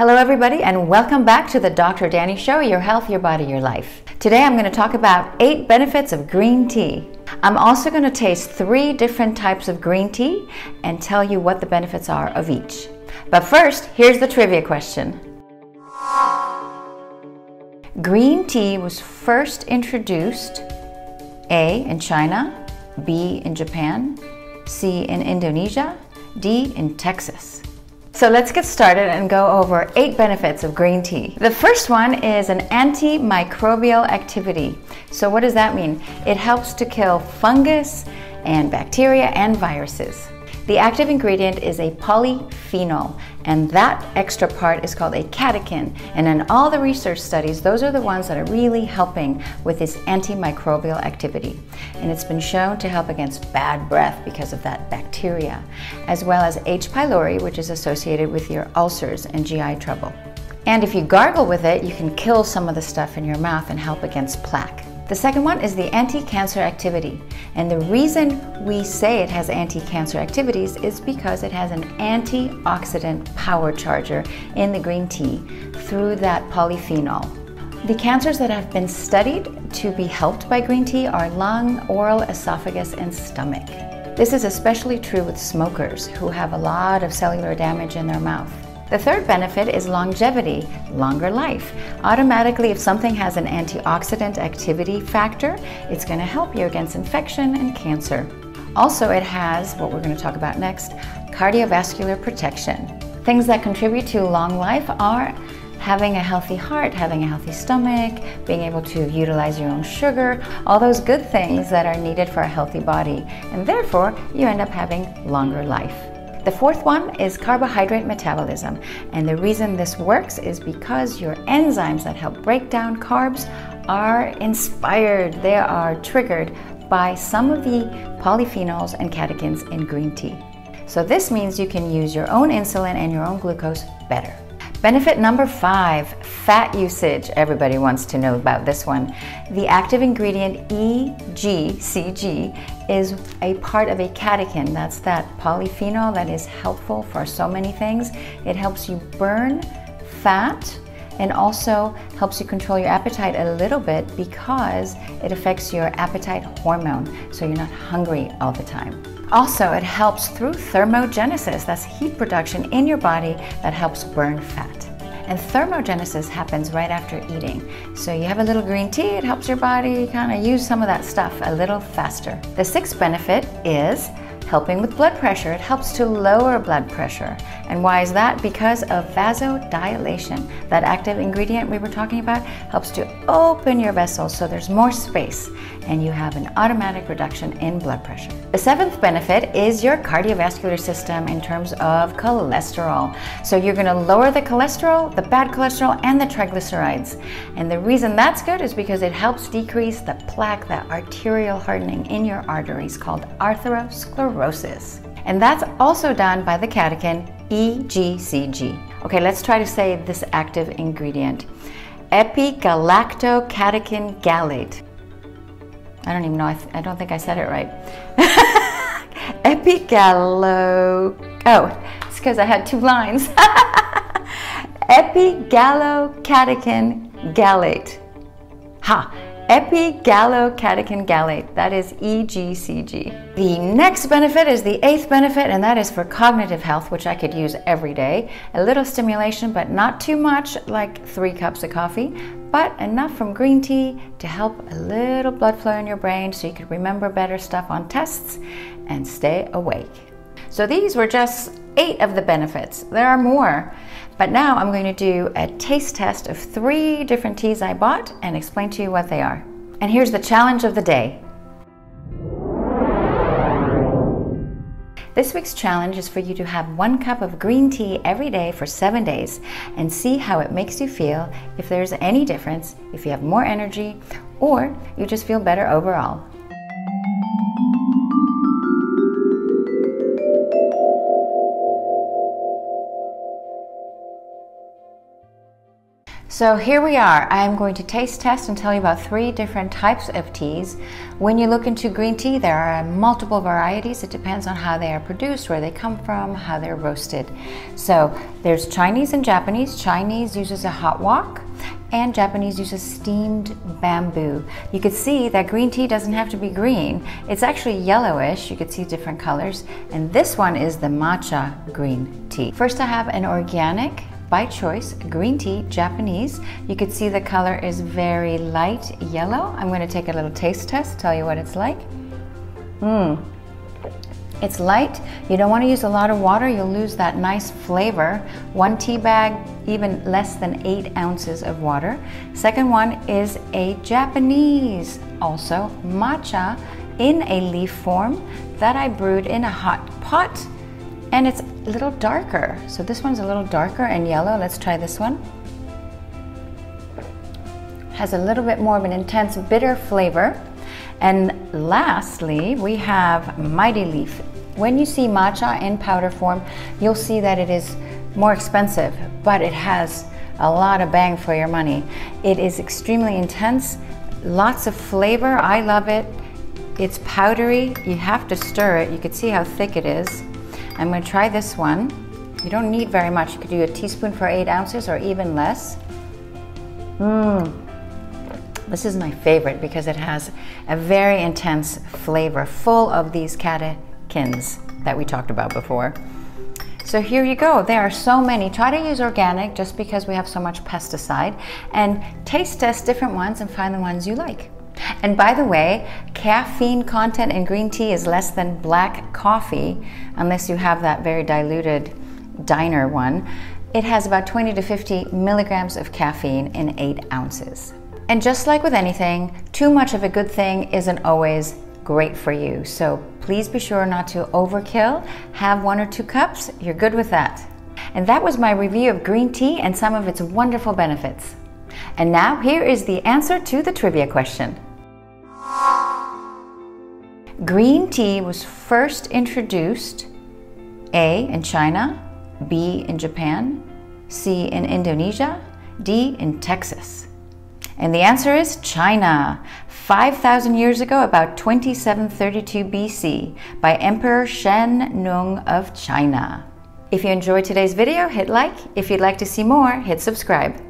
Hello everybody, and welcome back to the Dr. Dani Show, your health, your body, your life. Today I'm going to talk about 8 benefits of green tea. I'm also going to taste 3 different types of green tea and tell you what the benefits are of each. But first, here's the trivia question. Green tea was first introduced A, in China, B, in Japan, C, in Indonesia, D, in Texas. So let's get started and go over 8 benefits of green tea. The first one is an antimicrobial activity. So what does that mean? It helps to kill fungus and bacteria and viruses. The active ingredient is a polyphenol, and that extra part is called a catechin. And in all the research studies, those are the ones that are really helping with this antimicrobial activity. And it's been shown to help against bad breath because of that bacteria, as well as H. pylori, which is associated with your ulcers and GI trouble. And if you gargle with it, you can kill some of the stuff in your mouth and help against plaque. The second one is the anti-cancer activity. And the reason we say it has anti-cancer activities is because it has an antioxidant power charger in the green tea through that polyphenol. The cancers that have been studied to be helped by green tea are lung, oral, esophagus, and stomach. This is especially true with smokers who have a lot of cellular damage in their mouth. The third benefit is longevity, longer life. Automatically, if something has an antioxidant activity factor, it's going to help you against infection and cancer. Also, it has, what we're going to talk about next, cardiovascular protection. Things that contribute to long life are having a healthy heart, having a healthy stomach, being able to utilize your own sugar, all those good things that are needed for a healthy body. And therefore, you end up having longer life. The fourth one is carbohydrate metabolism, and the reason this works is because your enzymes that help break down carbs are inspired, they are triggered by some of the polyphenols and catechins in green tea. So this means you can use your own insulin and your own glucose better. Benefit number 5, fat usage. Everybody wants to know about this one. The active ingredient EGCG is a part of a catechin. That's that polyphenol that is helpful for so many things. It helps you burn fat and also helps you control your appetite a little bit because it affects your appetite hormone, so you're not hungry all the time. Also, it helps through thermogenesis, that's heat production in your body that helps burn fat. And thermogenesis happens right after eating. So you have a little green tea, it helps your body kind of use some of that stuff a little faster. The 6th benefit is helping with blood pressure. It helps to lower blood pressure. And why is that? Because of vasodilation. That active ingredient we were talking about helps to open your vessels so there's more space and you have an automatic reduction in blood pressure. The 7th benefit is your cardiovascular system in terms of cholesterol. So you're going to lower the cholesterol, the bad cholesterol, and the triglycerides. And the reason that's good is because it helps decrease the plaque, that arterial hardening in your arteries called atherosclerosis. And that's also done by the catechin EGCG. Okay, let's try to say this active ingredient. Epigalactocatechin gallate. I don't even know, I don't think I said it right. Oh, it's because I had 2 lines. Epigallocatechin gallate. Ha! Epigallocatechin gallate, that is EGCG. The next benefit is the 8th benefit, and that is for cognitive health, which I could use every day. A little stimulation, but not too much, like 3 cups of coffee, but enough from green tea to help a little blood flow in your brain so you could remember better stuff on tests and stay awake. So these were just 8 of the benefits. There are more. But now I'm going to do a taste test of 3 different teas I bought and explain to you what they are. And here's the challenge of the day. This week's challenge is for you to have 1 cup of green tea every day for 7 days and see how it makes you feel, if there's any difference, if you have more energy, or you just feel better overall. So here we are. I'm going to taste test and tell you about 3 different types of teas. When you look into green tea, there are multiple varieties. It depends on how they are produced, where they come from, how they're roasted. So there's Chinese and Japanese. Chinese uses a hot wok, and Japanese uses steamed bamboo. You could see that green tea doesn't have to be green. It's actually yellowish. You could see different colors. And this one is the matcha green tea. First, I have an organic, by choice, green tea, Japanese. You could see the color is very light yellow. I'm going to take a little taste test, tell you what it's like. It's light. You don't want to use a lot of water. You'll lose that nice flavor. 1 tea bag, even less than 8 ounces of water. Second one is a Japanese, also matcha in a leaf form that I brewed in a hot pot. And it's a little darker. So this one's a little darker and yellow. Let's try this one. Has a little bit more of an intense bitter flavor. And lastly, we have Mighty Leaf. When you see matcha in powder form, you'll see that it is more expensive, but it has a lot of bang for your money. It is extremely intense, lots of flavor. I love it. It's powdery. You have to stir it. You can see how thick it is. I'm going to try this one. You don't need very much. You could do a teaspoon for 8 ounces or even less. This is my favorite because it has a very intense flavor, full of these catechins that we talked about before. So here you go. There are so many. Try to use organic just because we have so much pesticide, and taste test different ones and find the ones you like. And by the way, caffeine content in green tea is less than black coffee, unless you have that very diluted diner one. It has about 20 to 50 milligrams of caffeine in 8 ounces. And just like with anything, too much of a good thing isn't always great for you. So please be sure not to overkill. Have 1 or 2 cups, you're good with that. And that was my review of green tea and some of its wonderful benefits. And now here is the answer to the trivia question. Green tea was first introduced A, in China, B, in Japan, C, in Indonesia, D, in Texas. And the answer is China. 5,000 years ago, about 2732 BC, by Emperor Shen Nung of China. If you enjoyed today's video, hit like. If you'd like to see more, hit subscribe.